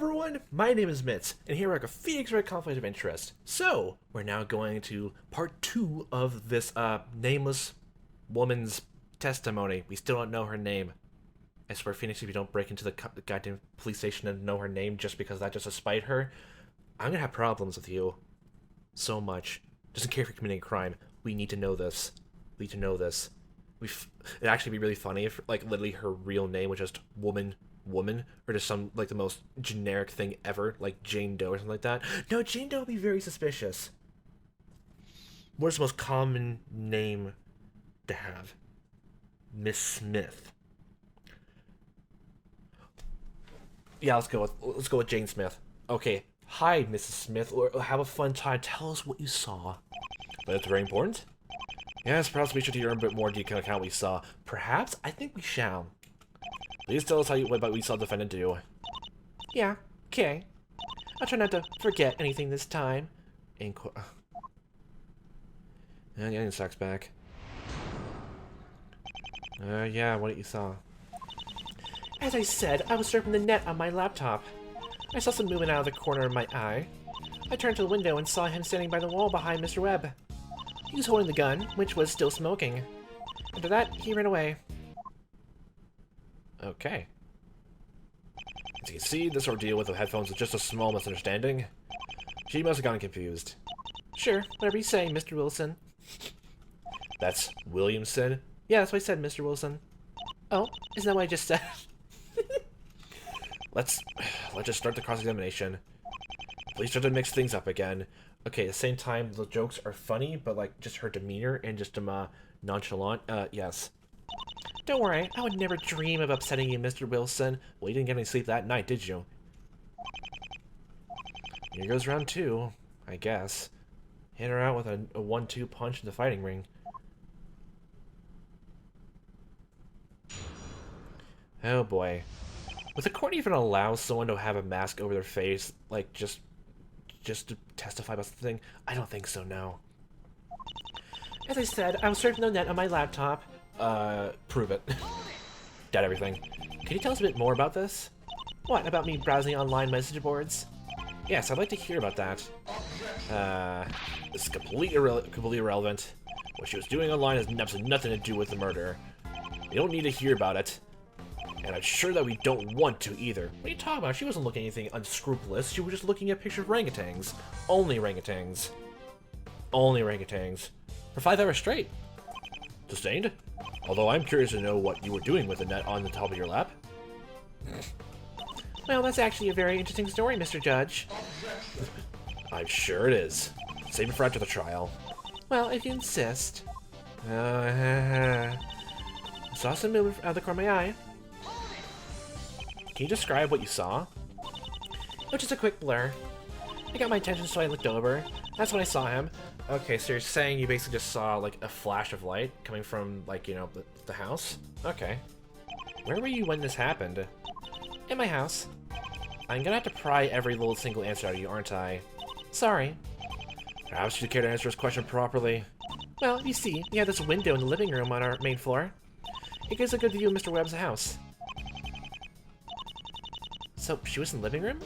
everyone, my name is Mitz, and here we're at Phoenix Wright Conflict of Interest. So, we're now going to part 2 of this, nameless woman's testimony. We still don't know her name. I swear, Phoenix, if you don't break into the goddamn police station and know her name just because that just to spite her, I'm gonna have problems with you. So much. Doesn't care if you're committing a crime. We need to know this. We need to know this. It'd actually be really funny if, like, literally her real name was just woman, or just some, like, the most generic thing ever, like Jane Doe or something like that. No, Jane Doe would be very suspicious. What is the most common name to have? Miss Smith. Yeah, let's go with Jane Smith. Okay, hi, Mrs. Smith, or have a fun time. Tell us what you saw. But it's very important. Yes, perhaps we should hear a bit more detailed account what we saw. Perhaps? I think we shall. Please tell us what we saw the defendant do. Yeah, okay. I'll try not to forget anything this time. And getting the socks back. Yeah, what you saw? As I said, I was surfing the net on my laptop. I saw some movement out of the corner of my eye. I turned to the window and saw him standing by the wall behind Mr. Webb. He was holding the gun, which was still smoking. After that, he ran away. Okay. As you can see, this ordeal with the headphones was just a small misunderstanding. She must have gotten confused. Sure, whatever you say, Mr. Wilson. That's Williamson? Yeah, that's what I said, Mr. Wilson. Oh, isn't that what I just said? Let's just start the cross-examination. Please try to mix things up again. Okay, at the same time, the jokes are funny, but, like, just her demeanor and just, nonchalant. Yes. Don't worry, I would never dream of upsetting you, Mr. Wilson. Well, you didn't get any sleep that night, did you? Here goes round 2, I guess. Hit her out with a 1-2 punch in the fighting ring. Oh boy. Would the court even allow someone to have a mask over their face, like, just to testify about something? I don't think so, no. As I said, I was surfing the net on my laptop. Prove it. Doubt everything. Can you tell us a bit more about this? What, about me browsing online message boards? Yes, I'd like to hear about that. This is completely irrelevant. What she was doing online has absolutely nothing to do with the murder. We don't need to hear about it. And I'm sure that we don't want to either. What are you talking about? She wasn't looking at anything unscrupulous. She was just looking at pictures of orangutans. Only orangutans. Only orangutans. For 5 hours straight. Sustained? Although I'm curious to know what you were doing with the net on the top of your lap. Well, that's actually a very interesting story, Mr. Judge. I'm sure it is. Save it for after the trial. Well, if you insist. I saw some movement out of the corner of my eye. Can you describe what you saw? It was just a quick blur. It got my attention, so I looked over. That's when I saw him. Okay, so you're saying you basically just saw, like, a flash of light coming from, like, you know, the house? Okay. Where were you when this happened? In my house. I'm gonna have to pry every little single answer out of you, aren't I? Sorry. Perhaps you'd care to answer this question properly. Well, you see, we have this window in the living room on our main floor. It gives a good view of Mr. Webb's house. So, she was in the living room?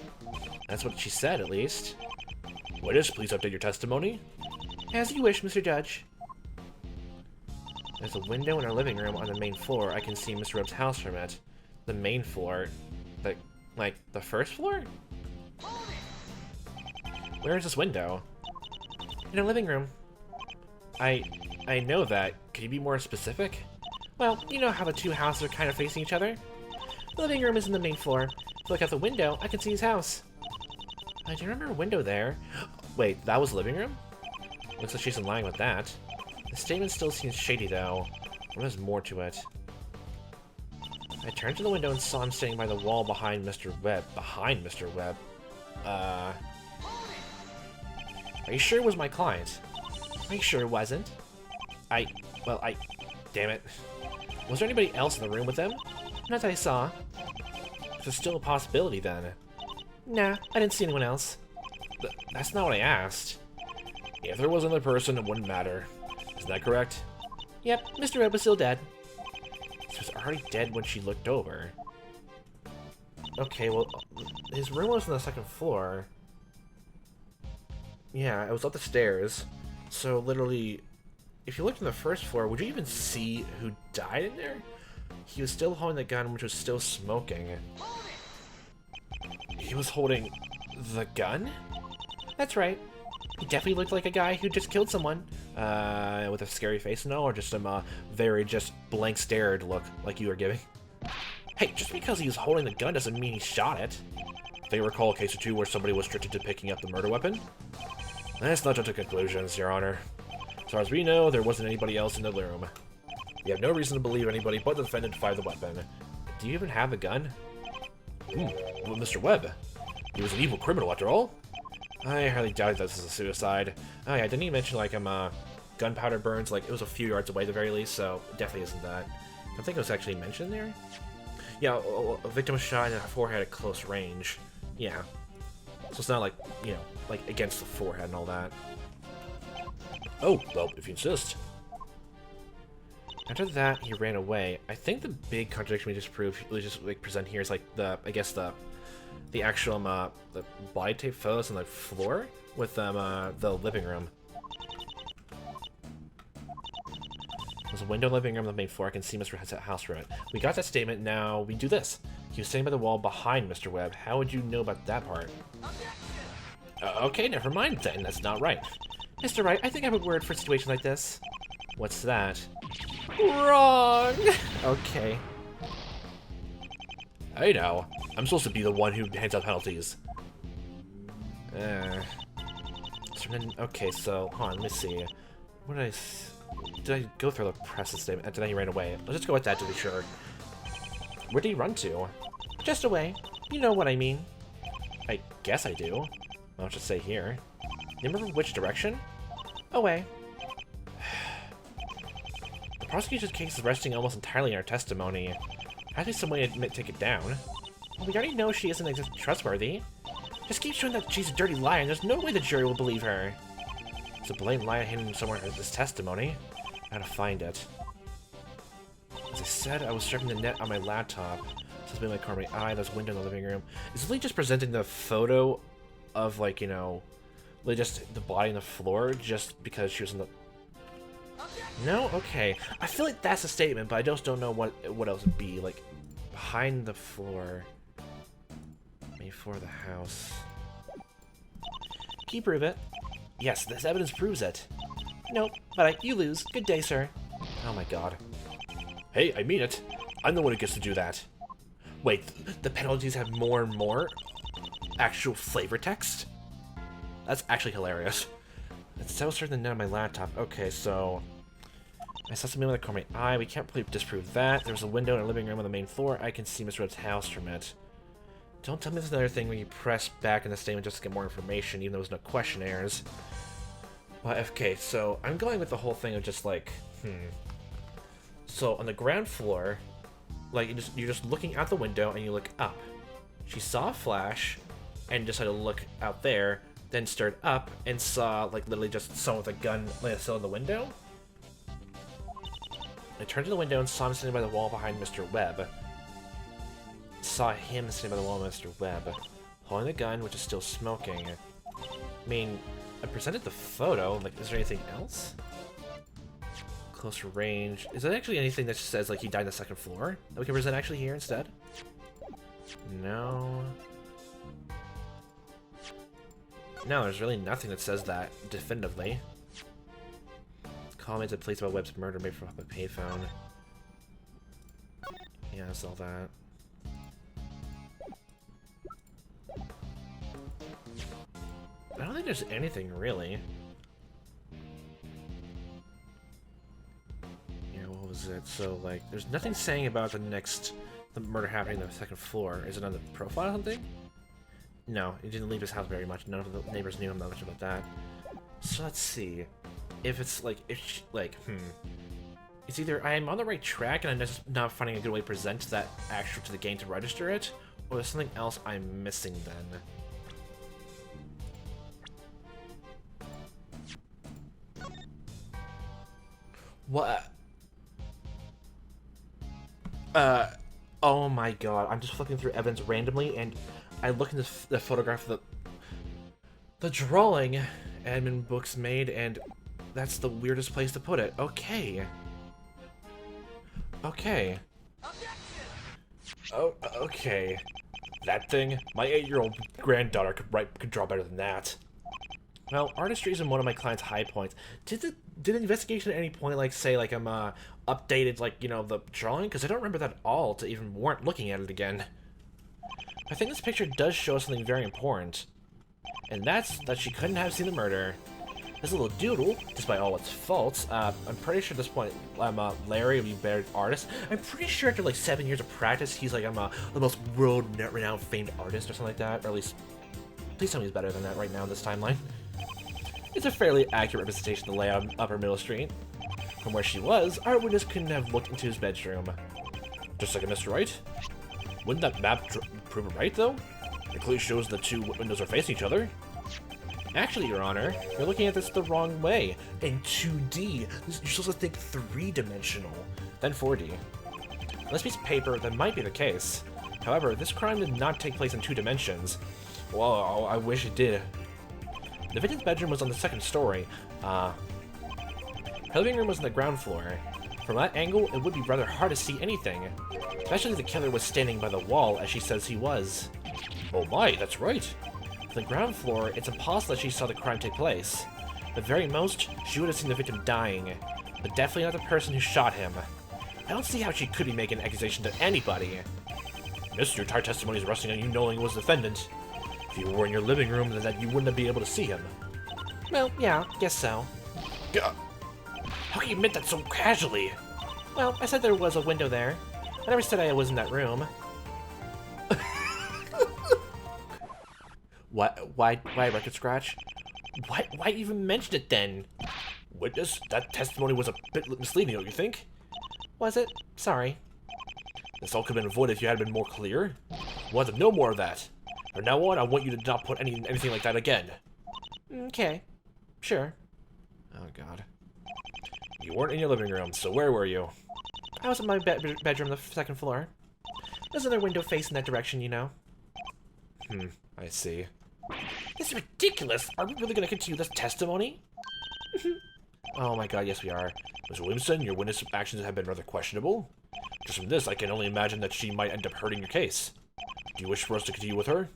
That's what she said, at least. Witness, please update your testimony. As you wish, Mr. Judge. There's a window in our living room on the main floor. I can see Mr. Webb's house from it. The main floor? Like, the first floor? Where is this window? In our living room. I know that. Can you be more specific? Well, you know how the two houses are kind of facing each other? The living room is in the main floor. If I look out the window, I can see his house. Do you remember a window there? Wait, that was the living room? Looks like she's in line with that. The statement still seems shady, though. What is more to it? I turned to the window and saw him standing by the wall behind Mr. Webb. Behind Mr. Webb? Are you sure it was my client? Are you sure it wasn't? Damn it. Was there anybody else in the room with them? Not that I saw. There's still a possibility, then. Nah, I didn't see anyone else. That's not what I asked. If there was another person, it wouldn't matter. Isn't that correct? Yep, Mr. Webb was still dead. She was already dead when she looked over. Okay, well, his room was on the second floor. Yeah, it was up the stairs. So literally, if you looked on the first floor, would you even see who died in there? He was still holding the gun, which was still smoking. He was holding the gun? That's right. He definitely looked like a guy who just killed someone. With a scary face, no? Or just some, very just blank stared look like you were giving? Hey, just because he was holding the gun doesn't mean he shot it. They recall a case or two where somebody was restricted to picking up the murder weapon? Let's not jump to conclusions, Your Honor. As far as we know, there wasn't anybody else in the room. We have no reason to believe anybody but the defendant fired the weapon. Do you even have the gun? Well, Mr. Webb. He was an evil criminal after all. I highly doubt this is a suicide. Oh yeah, didn't he mention like gunpowder burns? Like it was a few yards away at the very least, so it definitely isn't that. I think it was actually mentioned there. Yeah, a victim was shot in the forehead at close range. Yeah. So it's not like, you know, like against the forehead and all that. Oh, well, if you insist. After that, he ran away. I think the big contradiction we just like present here is like the, I guess the actual the body tape photos on the floor with the living room. There's a window in the living room on the main floor. I can see Mr. House from it. We got that statement. Now we do this. He was sitting by the wall behind Mr. Webb. How would you know about that part? Okay, never mind then. That's not right. Mr. Wright, I think I have a word for a situation like this. What's that? Wrong! Okay. I know. I'm supposed to be the one who hands out penalties. Okay, so, hold on, let me see. What did I go through the press statement? And then he ran away. Let's just go with that to be sure. Where did he run to? Just away. You know what I mean. I guess I do. I'll just say here. You remember which direction? Away. The prosecution's case is resting almost entirely on her testimony. Has to be some way to take it down. Well, we already know she isn't trustworthy. Just keep showing that she's a dirty liar, and there's no way the jury will believe her. It's a blatant lie hidden somewhere in this testimony. I gotta find it. As I said, I was surfing the net on my laptop. This been my car, my eye, there's a window in the living room. Is Lee just presenting the photo of, like, you know, really just the body on the floor just because she was in the... No? Okay. I feel like that's a statement, but I just don't know what else would be. Like, behind the floor. Before the house. Can you prove it? Yes, this evidence proves it. Nope, but you lose. Good day, sir. Oh my god. Hey, I mean it. I'm the one who gets to do that. Wait, the penalties have more and more actual flavor text? That's actually hilarious. It's so certain than on my laptop. Okay, so... I saw something with a car my eye. We can't really disprove that. There was a window in our living room on the main floor. I can see Mr. Rhodes' house from it. Don't tell me there's another thing where you press back in the statement just to get more information, even though there's no questionnaires. Well, okay, so I'm going with the whole thing of just like, So on the ground floor, like you're just looking out the window and you look up. She saw a flash and decided to look out there, then stared up and saw like literally just someone with a gun like still in the window. I turned to the window and saw him sitting by the wall behind Mr. Webb. Saw him sitting by the wall of Mr. Webb, holding the gun, which is still smoking. I mean, I presented the photo. Like, is there anything else? Closer range. Is there actually anything that says, like, he died on the second floor that we can present actually here instead? No. No, there's really nothing that says that definitively. Comments at police about Webb's murder made from a payphone. Yeah, I saw that. I don't think there's anything really. Yeah, what was it? So, like, there's nothing saying about the murder happening on the second floor. Is it on the profile or something? No, he didn't leave his house very much. None of the neighbors knew him that much about that. So let's see. If it's like, It's either I am on the right track and I'm just not finding a good way to present that actual to the game to register it, or there's something else I'm missing then. What? Oh my god, I'm just flipping through evidence randomly, and I look in the photograph of the drawing admin books made, and that's the weirdest place to put it. Okay. Okay. Oh, okay. That thing? My 8-year-old granddaughter could draw better than that. Well, artistry isn't one of my client's high points. Did the investigation at any point, like, say, like, I'm, updated, like, you know, the drawing? Because I don't remember that at all to even warrant looking at it again. I think this picture does show something very important. And that's that she couldn't have seen the murder. This little doodle, despite all its faults, I'm pretty sure at this point, Larry will be a better artist. I'm pretty sure after, like, 7 years of practice, he's, like, the most world-renowned famed artist or something like that. Or at least, please tell me he's better than that right now in this timeline. It's a fairly accurate representation of the layout of Upper Middle Street. From where she was, our witness couldn't have looked into his bedroom. Just like a Mr. Wright? Wouldn't that map prove it right, though? It clearly shows the two windows are facing each other. Actually, Your Honor, you're looking at this the wrong way. In 2D, you're supposed to think 3-dimensional, then 4D. On this piece of paper, that might be the case. However, this crime did not take place in 2 dimensions. Well, I wish it did. The victim's bedroom was on the 2nd story. Her living room was on the ground floor. From that angle, it would be rather hard to see anything. Especially if the killer was standing by the wall, as she says he was. Oh my, that's right. From the ground floor, it's impossible that she saw the crime take place. At the very most, she would have seen the victim dying. But definitely not the person who shot him. I don't see how she could be making an accusation to anybody. Miss, your entire testimony is resting on you knowing he was the defendant. If you were in your living room, then that you wouldn't be able to see him. Well, yeah, guess so. How can you admit that so casually? Well, I said there was a window there. I never said I was in that room. What? Why record scratch? Why even mention it then? Witness, that testimony was a bit misleading, don't you think? Was it? Sorry. This all could have been avoided if you had been more clear. Want to know more of that. From now on, I want you to not put anything like that again. Okay. Sure. Oh, God. You weren't in your living room, so where were you? I was in my bedroom on the 2nd floor. There's another window facing that direction, you know. I see. This is ridiculous! Are we really gonna continue this testimony? Oh my god, yes we are. Ms. Williamson, your witness actions have been rather questionable. Just from this, I can only imagine that she might end up hurting your case. Do you wish for us to continue with her?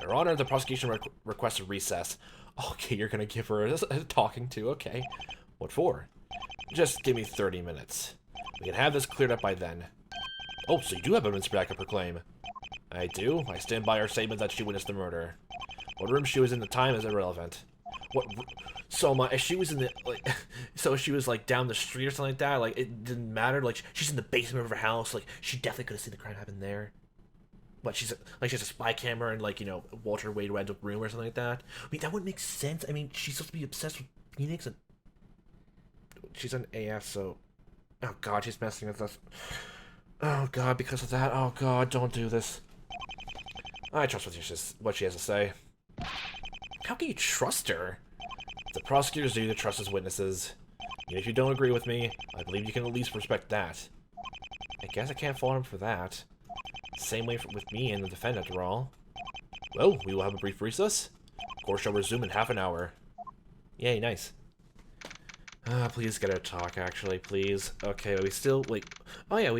Your Honor, the prosecution requests a recess. Okay, you're gonna give her a talking to, okay. What for? Just give me 30 minutes. We can have this cleared up by then. Oh, so you do have evidence to back up her claim. I do. I stand by her statement that she witnessed the murder. What room she was in at the time is irrelevant. What? So if she was in the, like, so she was, like, down the street or something like that, like, it didn't matter, like, she's in the basement of her house, like, she definitely could have seen the crime happen there. But she's, like, she has a spy camera in, like, you know, Walter Wade Red's room or something like that. I mean, that wouldn't make sense. I mean, she's supposed to be obsessed with Phoenix, and she's an AF, so, oh god, she's messing with us. Oh god, because of that, oh god, don't do this. I trust what she has to say. How can you trust her? The prosecutors do to trust his witnesses. Even if you don't agree with me, I believe you can at least respect that. I guess I can't fault him for that. Same way with me and the defendant, after all. Well, we will have a brief recess. Court shall resume in half an hour. Yay, nice. Please get her to talk, actually, please. Okay, we still, like... Oh yeah,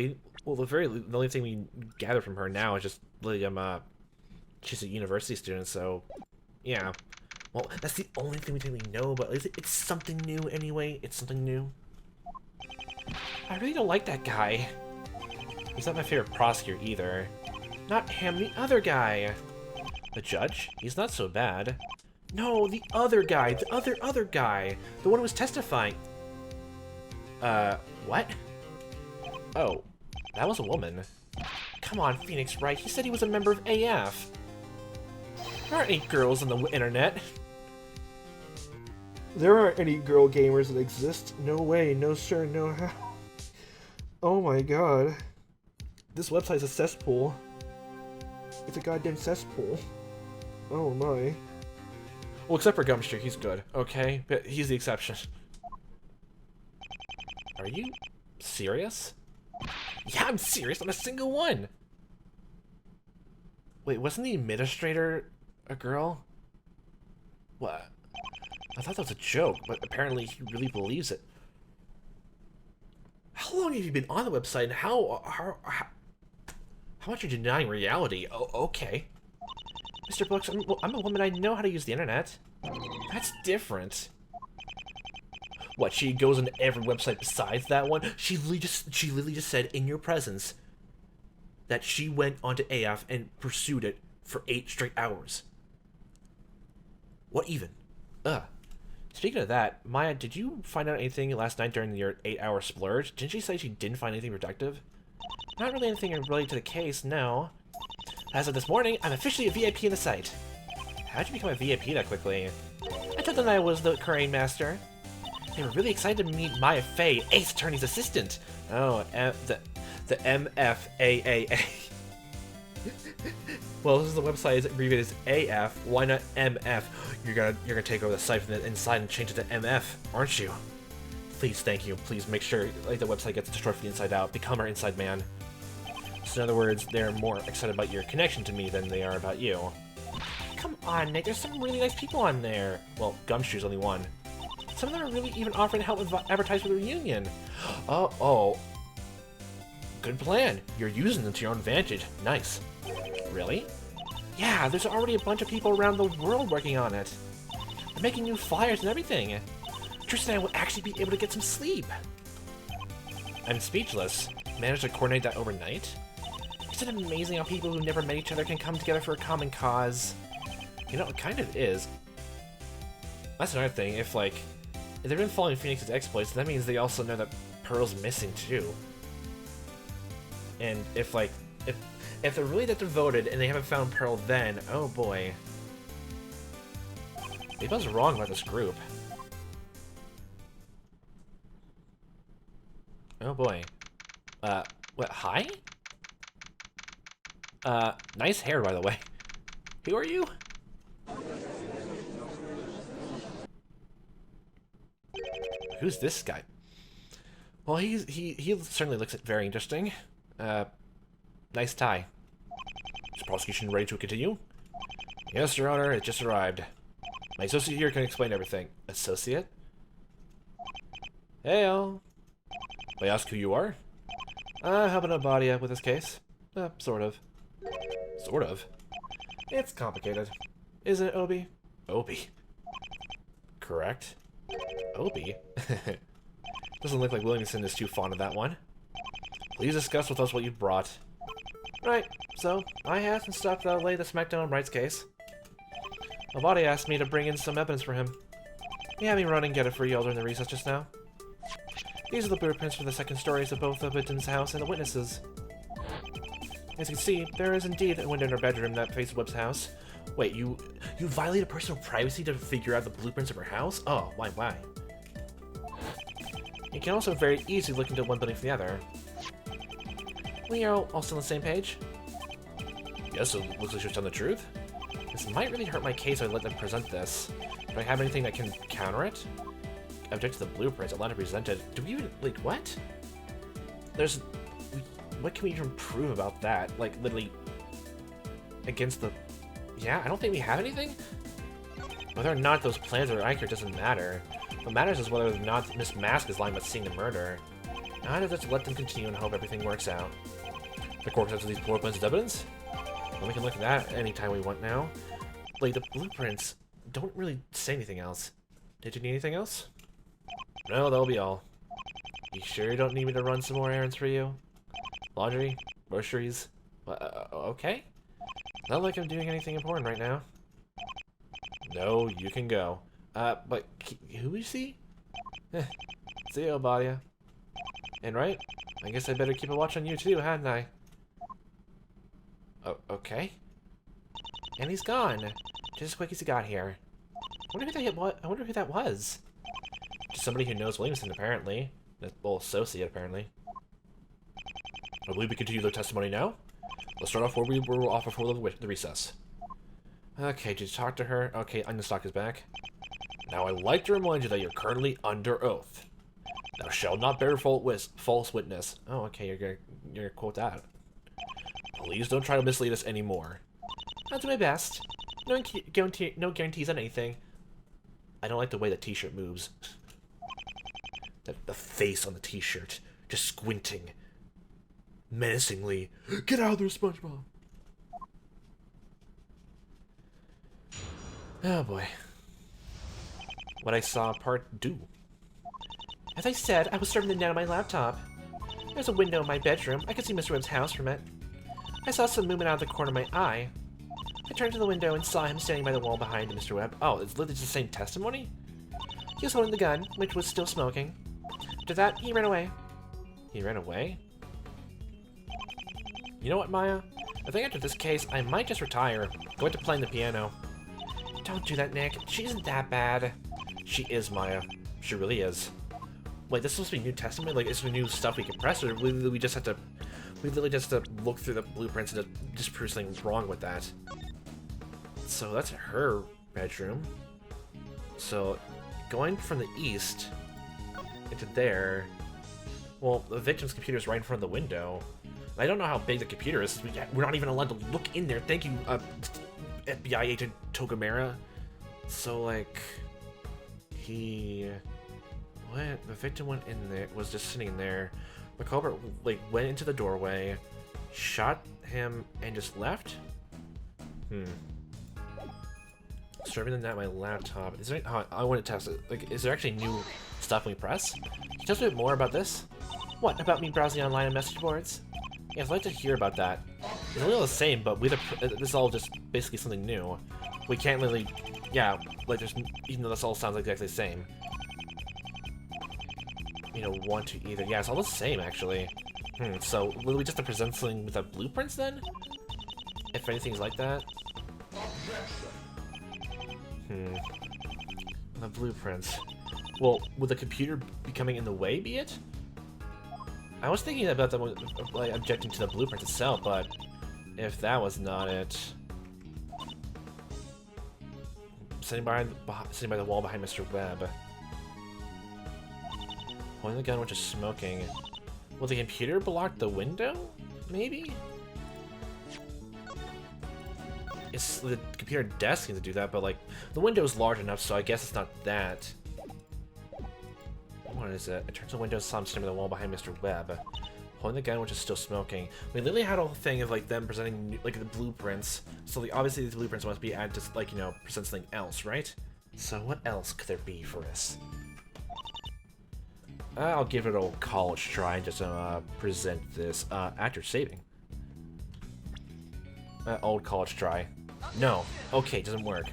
well, the only thing we gather from her now is just, like, she's a university student, so... Yeah. Well, that's the only thing we really know, but it's something new anyway. It's something new. I really don't like that guy. He's not my favorite prosecutor either. Not him, the other guy. The judge? He's not so bad. No, the other guy. The other guy. The one who was testifying. What? Oh, that was a woman. Come on, Phoenix Wright. He said he was a member of AF. There aren't any girls on the internet. There aren't any girl gamers that exist. No way, no sir, no how. Oh my god. This website's a cesspool. It's a goddamn cesspool. Oh my. Well, except for Gumstreak, he's good, okay? But he's the exception. Are you serious? Yeah, I'm serious, not a single one. Wait, wasn't the administrator a girl? What? I thought that was a joke, but apparently he really believes it. How long have you been on the website, and how much are you denying reality? Oh, okay. Mr. Brooks, I'm a woman, I know how to use the internet. That's different. What, she goes on every website besides that one? She literally just said in your presence that she went onto AF and pursued it for 8 straight hours. What even? Ugh. Speaking of that, Maya, did you find out anything last night during your 8-hour splurge? Didn't she say she didn't find anything productive? Not really anything related to the case, no. As of this morning, I'm officially a VIP in the site. How'd you become a VIP that quickly? I told them I was the Crane Master. They were really excited to meet Maya Fey, Ace Attorney's assistant. Oh, the MFAAA. Well, this is the website is abbreviated as AF. Why not MF? You're gonna take over the site from the inside and change it to MF, aren't you? Please, thank you. Please make sure like the website gets destroyed from the inside out. Become our inside man. So in other words, they're more excited about your connection to me than they are about you. Come on, Nick. There's some really nice people on there. Well, Gumshoe's only one. Some of them are really even offering to help advertise for the reunion. Oh. Good plan. You're using them to your own advantage. Nice. Really? Yeah, there's already a bunch of people around the world working on it. They're making new flyers and everything. Tristan will actually be able to get some sleep. I'm speechless. Managed to coordinate that overnight? Isn't it amazing how people who never met each other can come together for a common cause? You know, it kind of is. That's another thing. If they've been following Phoenix's exploits, that means they also know that Pearl's missing too. And if they're really that devoted and they haven't found Pearl then, oh boy. Maybe I was wrong about this group. Oh boy. What, hi? Nice hair, by the way. Who are you? Who's this guy? Well, he certainly looks very interesting. Nice tie. Is prosecution ready to continue? Yes, Your Honor, it just arrived. My associate here can explain everything. Associate? Heyo. May I ask who you are? Helping out Badia with this case. Sort of. Sort of? It's complicated. Isn't it, Obi? Obi. Correct. Obi? Doesn't look like Williamson is too fond of that one. Please discuss with us what you brought. Right, so I had some stuff that'll lay the smackdown on Wright's case. Abadi asked me to bring in some evidence for him. He had me run and get it for y'all during the recess just now. These are the blueprints for the second stories of both the victim's house and the witnesses. As you can see, there is indeed a window in her bedroom that faces Webb's house. Wait, you violated personal privacy to figure out the blueprints of her house? Oh, why? You can also very easily look into one building from the other. We are all still on the same page? Yes, so it looks like she's telling the truth. This might really hurt my case if I let them present this. Do I have anything that can counter it? Object to the blueprints, allowed to present it. Do we even, like, what? What can we even prove about that? Like, literally, against the... Yeah, I don't think we have anything? Whether or not those plans are accurate doesn't matter. What matters is whether or not Miss Mask is lying about seeing the murder. Now I just let them continue and hope everything works out. The court accepts these blueprints as evidence? Well, we can look at that anytime we want now. Like, the blueprints don't really say anything else. Did you need anything else? No, that'll be all. You sure you don't need me to run some more errands for you? Laundry? Groceries? Okay? Not like I'm doing anything important right now. No, you can go. But who is he? See you, Badia. And right? I guess I better keep a watch on you too, hadn't I? Oh, okay. And he's gone. Just as quick as he got here. I wonder who that was. Just somebody who knows Williamson, apparently. Well, associate, apparently. I believe we continue the testimony now. Let's start off where we were off before the recess. Okay, did you talk to her? Okay, Unstock is back. Now, I'd like to remind you that you're currently under oath. Thou shalt not bear false witness. Oh, okay, you're gonna quote that. Please don't try to mislead us anymore. I'll do my best. No guarantees on anything. I don't like the way the t-shirt moves. The face on the t-shirt, just squinting. Menacingly. Get out of there, SpongeBob! Oh boy. What I saw part 2. As I said, I was surfing the net on my laptop. There's a window in my bedroom. I could see Mr. Webb's house from it. I saw some movement out of the corner of my eye. I turned to the window and saw him standing by the wall behind Mr. Webb. Oh, it's literally the same testimony? He was holding the gun, which was still smoking. After that, he ran away. He ran away? You know what, Maya? I think after this case, I might just retire. Go into playing the piano. Don't do that, Nick. She isn't that bad. She is, Maya. She really is. Wait, this is supposed to be new testimony? Like, is there new stuff we can press, or we just have to... We literally just have to look through the blueprints and just prove something wrong with that. So that's her bedroom. So, going from the east into there... Well, the victim's computer is right in front of the window. I don't know how big the computer is. We're not even allowed to look in there. Thank you, FBI agent Togamera. So, like... What? The victim went in there, was just sitting there. The culprit, like, went into the doorway, shot him, and just left? Serving the net on my laptop. Is there any, I want to test it. Like, is there actually new stuff we press? Can you tell us a bit more about this? What, about me browsing online on message boards? Yeah, I'd like to hear about that. It's a little the same, but this is all just basically something new. We can't really, yeah, like there's, even though this all sounds exactly the same. You know, 1, 2, either. Yeah, it's all the same, actually. So, will we just have to present something with the blueprints, then? If anything's like that? The blueprints. Well, would the computer be coming in the way, be it? I was thinking about them, like, objecting to the blueprint itself, but if that was not it... Sitting by the wall behind Mr. Webb. Holding the gun, which is smoking. Will the computer block the window? Maybe? It's the computer desking to do that, but like, the window is large enough, so I guess it's not that. What is it? I turned to the window and saw him standing by the wall behind Mr. Webb. Holding the gun, which is still smoking. We literally had a whole thing of like them presenting like the blueprints. So like, obviously these blueprints must be added to like, you know, present something else, right? So what else could there be for us? I'll give it an old college try and just present this. Actor saving. Old college try. No. Okay, it doesn't work.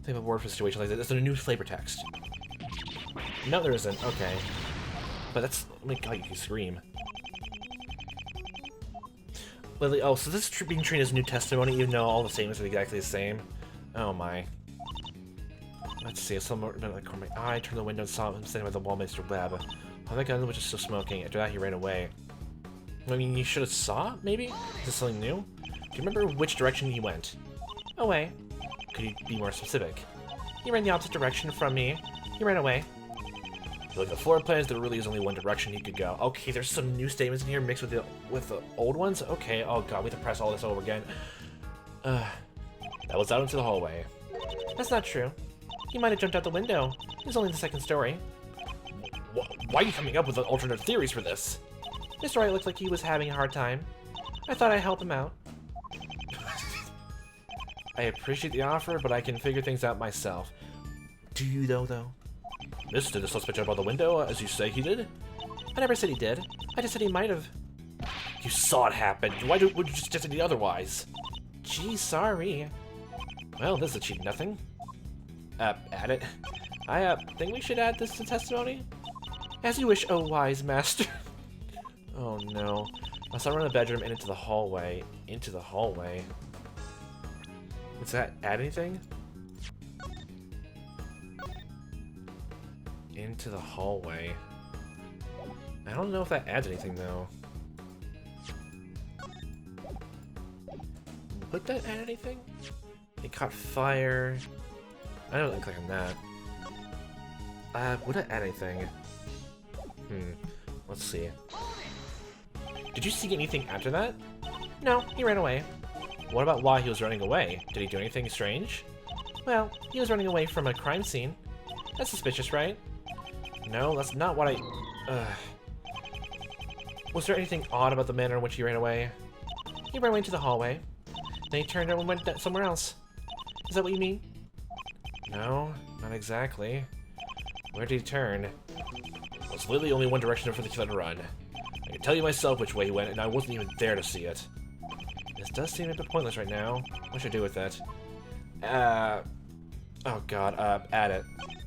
Think of a word for a situation like that. There's a new flavor text. No, there isn't. Okay. But that's... Oh my god, you can scream. Lily, oh, so this is being treated as new testimony, even though all the statements are exactly the same? Oh my. Let's see, if someone in the corner of my eye, turned the window and saw him standing by the wall, Mr. Webb. Oh, that gun was just still smoking. After that, he ran away. I mean, you should have saw, maybe? Is this something new? Do you remember which direction he went? Away. Could you be more specific? He ran the opposite direction from me. He ran away. Like the floor plans, there really is only one direction he could go. Okay, there's some new statements in here mixed with the old ones. Okay, oh god, we have to press all this over again. That was out into the hallway. That's not true. He might have jumped out the window. It was only the second story. Why are you coming up with alternate theories for this? Mr. Wright looked like he was having a hard time. I thought I'd help him out. I appreciate the offer, but I can figure things out myself. Do you though? Did the suspect jump out the window, as you say he did? I never said he did. I just said he might have. You saw it happen. Why would you just say otherwise? Gee, sorry. Well, this is a cheap nothing. Add it. I think we should add this to testimony? As you wish, oh wise master. Oh no. I saw her in the bedroom and into the hallway. Into the hallway. Does that add anything? Into the hallway. I don't know if that adds anything though. Would that add anything? It caught fire. I don't click on that. Would I add anything? Let's see. Did you see anything after that? No, he ran away. What about why he was running away? Did he do anything strange? Well, he was running away from a crime scene. That's suspicious, right? No, that's not what I... Was there anything odd about the manner in which he ran away? He ran away into the hallway. Then he turned and went somewhere else. Is that what you mean? No, not exactly. Where did he turn? Well, it's literally only one direction for the killer to run. I can tell you myself which way he went, and I wasn't even there to see it. This does seem a bit pointless right now. What should I do with it? Oh god, add it.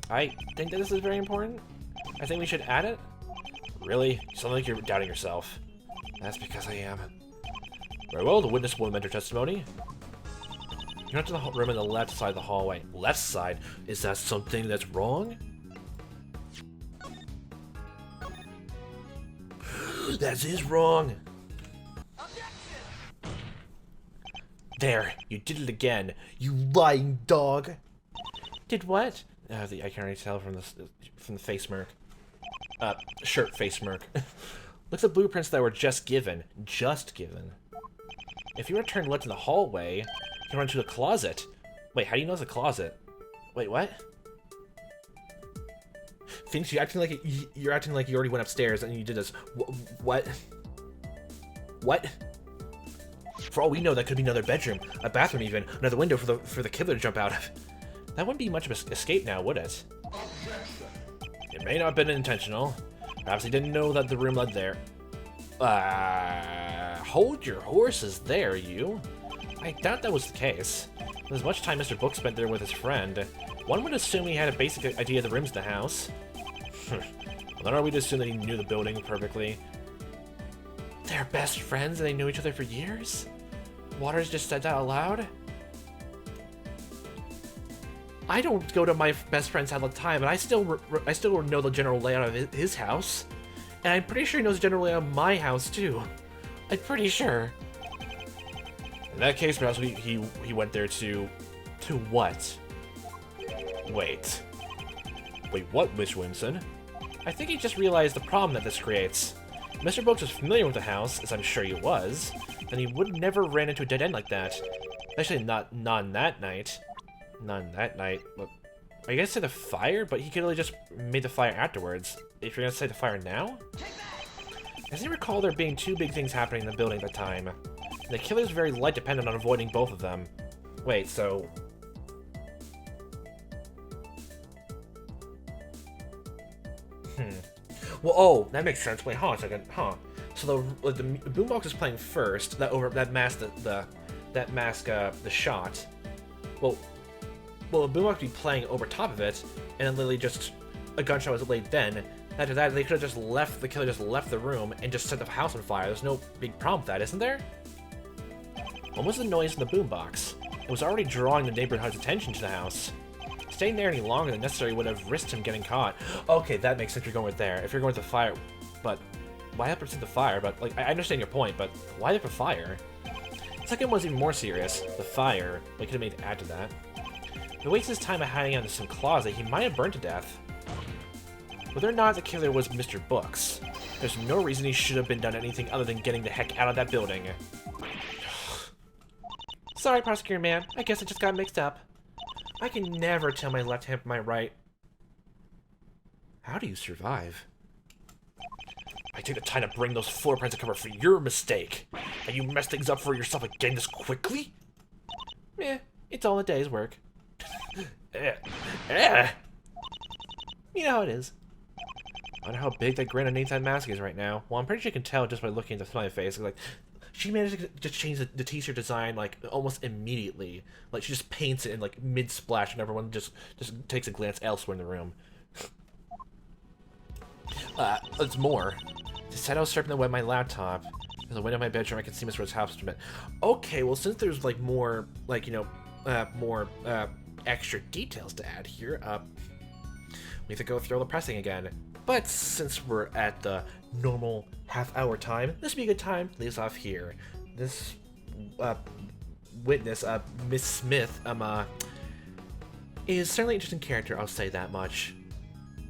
I think that this is very important. I think we should add it. Really? You sound like you're doubting yourself. That's because I am. Very well, the witness will enter testimony. You're not to the room on the left side of the hallway. Left side? Is that something that's wrong? That is wrong! There, you did it again, you lying dog! Did what? I can already tell from the face smirk. Shirt face smirk. Looks at blueprints that were just given. Just given. If you were to turn left in the hallway, you can run to the closet. Wait, how do you know it's a closet? Wait, what? Phoenix, you're acting like you already went upstairs and you did this. What? What? For all we know, that could be another bedroom, a bathroom even, another window for the killer to jump out of. That wouldn't be much of an escape now, would it? It may not have been intentional. Perhaps he didn't know that the room led there. Hold your horses there, you. I doubt that was the case. With as much time Mr. Book spent there with his friend, one would assume he had a basic idea of the rooms in the house. Well, then are we to assume that he knew the building perfectly? They're best friends and they knew each other for years? Waters just said that out loud? I don't go to my best friend's house all the time, and I still know the general layout of his house. And I'm pretty sure he knows the general layout of my house, too. I'm pretty sure. In that case, perhaps he went there to what? Wait, what, Miss Williamson? I think he just realized the problem that this creates. If Mr. Brooks was familiar with the house, as I'm sure he was, then he would never ran into a dead end like that. Especially not on that night. Not on that night. But I guess say the fire, but he could have just made the fire afterwards. If you're gonna say the fire now? As I recall there being two big things happening in the building at the time. And the killer's very light dependent on avoiding both of them. Wait, so... Well, oh, that makes sense. Wait, a second, So the boombox is playing first. That masked the shot. Well, the boombox would be playing over top of it, and then literally just a gunshot was laid then. After that, they could have just left. The killer just left the room and just set the house on fire. There's no big problem with that, isn't there? What was the noise in the boombox? It was already drawing the neighborhood's attention to the house. Staying there any longer than necessary would have risked him getting caught. Okay, that makes sense. You're going with there. If you're going with the fire, but why have to the fire? But like, I understand your point, but why the fire? The second one's even more serious. The fire. We could have made add to that. If he wastes his time hiding under some closet, he might have burned to death. Whether or not the killer was Mr. Books, there's no reason he should have been done anything other than getting the heck out of that building. Sorry, prosecutor man. I guess I just got mixed up. I can never tell my left hand from my right. How do you survive? I take the time to bring those footprints to cover for your mistake. And you messed things up for yourself again this quickly? It's all a day's work. You know how it is. I wonder how big that grin underneath that mask is right now. Well, I'm pretty sure you can tell just by looking at the smiley face. Like, she managed to change the t-shirt design like almost immediately. Like she just paints it in like mid-splash, and everyone just takes a glance elsewhere in the room. It's more. The said I was sharpening away my laptop. In the window of my bedroom, I can see Mr. Rhodes' house instrument. Okay, well since there's like more like more extra details to add here, we have to go through all the pressing again. But since we're at the normal half-hour time, this would be a good time to leave us off here. This witness, Miss Smith, is certainly an interesting character, I'll say that much.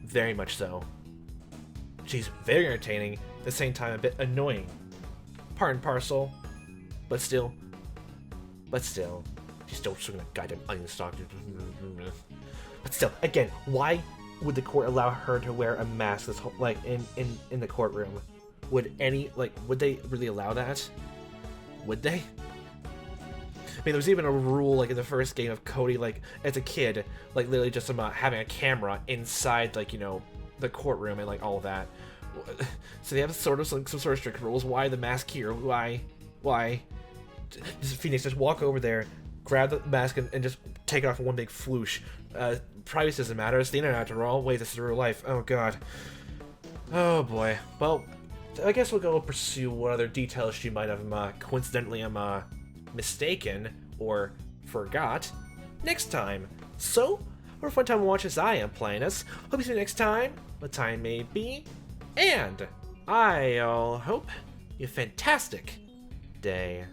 Very much so. She's very entertaining, at the same time a bit annoying. Part and parcel, but still, she's still swinging a goddamn onion stalk. But still, again, why would the court allow her to wear a mask this whole, like, in the courtroom? Would they really allow that? Would they? I mean, there was even a rule, like, in the first game of Cody, like, as a kid, like, literally just about having a camera inside, like, you know, the courtroom and, like, all of that. So they have sort of some sort of strict rules. Why the mask here? Why? Just Phoenix, just walk over there, grab the mask, and just take it off in one big floosh. Privacy doesn't matter. It's the internet after all. Wait, this is real life. Oh, God. Oh, boy. Well, I guess we'll go pursue what other details she might have coincidentally mistaken or forgot next time. So, for a fun time to watch as I am playing us. Hope you see you next time, what time may be, and I'll hope you have a fantastic day.